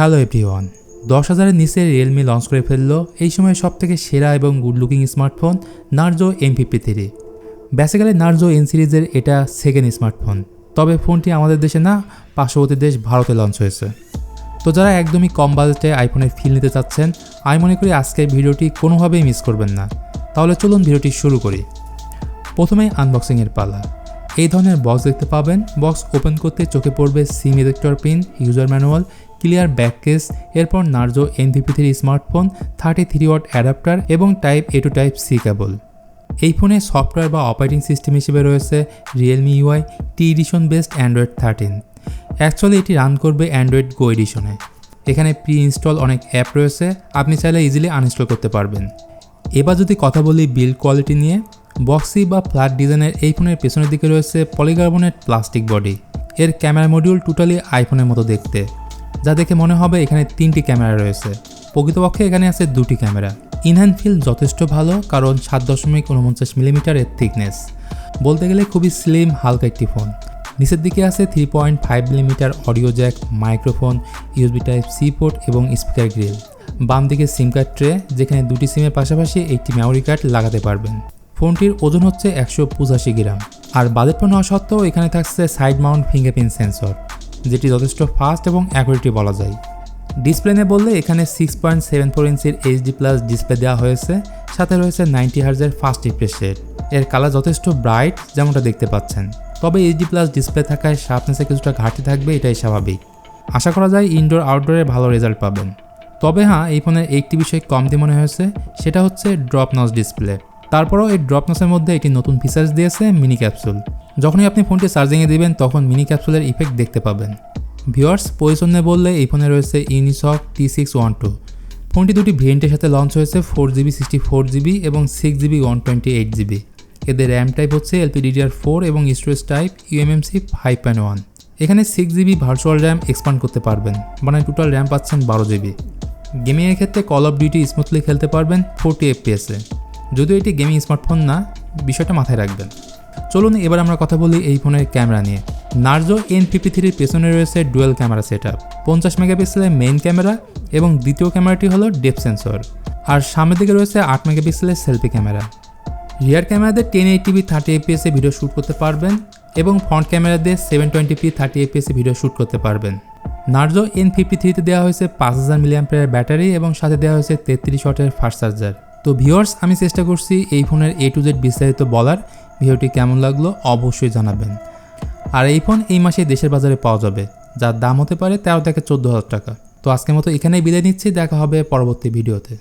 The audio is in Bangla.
হ্যালো এভরিওয়ান, 10,000-এর নিচে রিয়েলমি লঞ্চ করে ফেললো এই সময় সবথেকে সেরা এবং good looking smartphone Narzo N53। Basically Narzo N সিরিজের এটা সেকেন্ড স্মার্টফোন, তবে ফোনটি আমাদের দেশে না, পার্শ্ববর্তী দেশ ভারতে লঞ্চ হয়েছে। তো যারা একদমই কম বাজেটে আইফোনের ফিল নিতে চাচ্ছেন, আমি মনে করি আজকের ভিডিওটি কোনোভাবেই মিস করবেন না। তাহলে চলুন ভিডিওটি শুরু করি। প্রথমেই আনবক্সিংয়ের পালা। এই ধরনের বক্স দেখতে পাবেন। বক্স ওপেন করতে চোখে পড়বে sim ejector pin, user manual, clear back case, এরপর Narzo N53 smartphone, 33 watt adapter এবং type A to type C cable. এই ফোনে সফটওয়্যার বা অপারেটিং সিস্টেম হিসেবে রয়েছে Realme UI T edition based Android 13। Actually এটি রান করবে Android Go এডিশনে। এখানে প্রি ইনস্টল অনেক অ্যাপ রয়েছে, আপনি চাইলে ইজিলি আনইনস্টল করতে পারবেন। এবার যদি কথা বলি বিল্ড কোয়ালিটি নিয়ে, বক্সি বা ফ্ল্যাট ডিজাইনের এই ফোনের পেছনের দিকে রয়েছে পলিকার্বনেট প্লাস্টিক বডি। এর ক্যামেরা মডিউল টোটালি আইফোনের মতো দেখতে, যা দেখে মনে হবে এখানে 3টি ক্যামেরা রয়েছে। প্রকৃতপক্ষে এখানে আছে 2টি ক্যামেরা। ইনহ্যান্ড ফিল যথেষ্ট ভালো, কারণ 7.49 মিলিমিটার এর থিকনেস। বলতে গেলে খুবই স্লিম হালকা একটি ফোন। নিচের দিকে আছে 3.5 millimetre audio Jack, microphone, USB type C port এবং স্পিকার গ্রিল। বাম দিকে সিম কার্ড ট্রে, যেখানে 2টি সিমের পাশাপাশি একটি মেমোরি কার্ড লাগাতে পারবেন। ফোনটির ওজন হচ্ছে 185 গ্রাম। আর বাজেট ফোন হওয়া সত্ত্বেও এখানে থাকছে সাইড মাউন্ট ফিঙ্গারপ্রিন্ট সেন্সর, যেটি যথেষ্ট ফাস্ট এবং অ্যাকুরেটই বলা যায়। ডিসপ্লে নিয়ে বললে এখানে 6.74 ইঞ্চির HD+ ডিসপ্লে দেওয়া হয়েছে, সাথে রয়েছে 90 হার্জের ফাস্ট রিফ্রেশ রেট। এর কালার যথেষ্ট ব্রাইট, যেমনটা দেখতে পাচ্ছেন। তবে HD+ ডিসপ্লে থাকায় শার্পনেসে কিছুটা ঘাটতি থাকবে, এটাই স্বাভাবিক। আশা করা যায় ইনডোর আউটডোরে ভালো রেজাল্ট পাবেন। তবে হ্যাঁ, এই ফোনের একটি বিষয় কমতি মনে হয়েছে, সেটা হচ্ছে ড্রপ নচ ডিসপ্লে। তারপরও এই ড্রপ নচের মধ্যে একটি নতুন ফিচার্স দিয়েছে মিনি ক্যাপসুল। যখনই আপনি ফোনটি চার্জিংয়ে দিবেন তখন মিনি ক্যাপসুলের ইফেক্ট দেখতে পাবেন। ভিউয়ার্স, পরিচ্ছন্নে বললে এই ফোনে রয়েছে ইউনিসক T612। ফোনটি দুটি ভেরিয়েন্টের সাথে লঞ্চ হয়েছে 4GB 64GB এবং 6GB 128GB। এদের র্যাম টাইপ হচ্ছে LPDDR4 এবং স্টোরেজ টাইপ eMMC 5.1। এখানে 6GB ভার্চুয়াল র্যাম এক্সপান্ড করতে পারবেন, মানে টোটাল র্যাম পাচ্ছেন 12GB। গেমিংয়ের ক্ষেত্রে কল অফ ডিউটি স্মুথলি খেলতে পারবেন 40 FPS-এ। যদিও এটি গেমিং স্মার্টফোন না, বিষয়টা মাথায় রাখবেন। চলুন এবার আমরা কথা বলি এই ফোনের ক্যামেরা নিয়ে। নার্জো N53-র পেছনে রয়েছে ডুয়েল ক্যামেরা সেটআপ, 50 মেগাপিক্সেলের মেইন ক্যামেরা এবং দ্বিতীয় ক্যামেরাটি হলো ডেপথ সেন্সর। আর সামনের দিকে রয়েছে 8 মেগাপিক্সেলের সেলফি ক্যামেরা। রিয়ার ক্যামেরাতে 1080p 30 fps-এ ভিডিও শ্যুট করতে পারবেন এবং ফ্রন্ট ক্যামেরা দিয়ে 720p 30 fps-এ ভিডিও শ্যুট করতে পারবেন। নার্জো N53-তে দেওয়া হয়েছে 5000 mAh ব্যাটারি এবং সাথে দেওয়া হয়েছে 33 ওয়াটের ফাস্ট চার্জার। তো ভিউয়ার্স, আমি চেষ্টা করছি এই ফোনের A to Z বিস্তারিত বলার। ভিডিওটি কেমন লাগলো অবশ্যই জানাবেন। আর এই ফোন এই মাসে দেশের বাজারে পাওয়া যাবে, যার দাম হতে পারে 13 থেকে 14,000 টাকা। তো আজকের মতো এখানেই বিদায় নিচ্ছি, দেখা হবে পরবর্তী ভিডিওতে।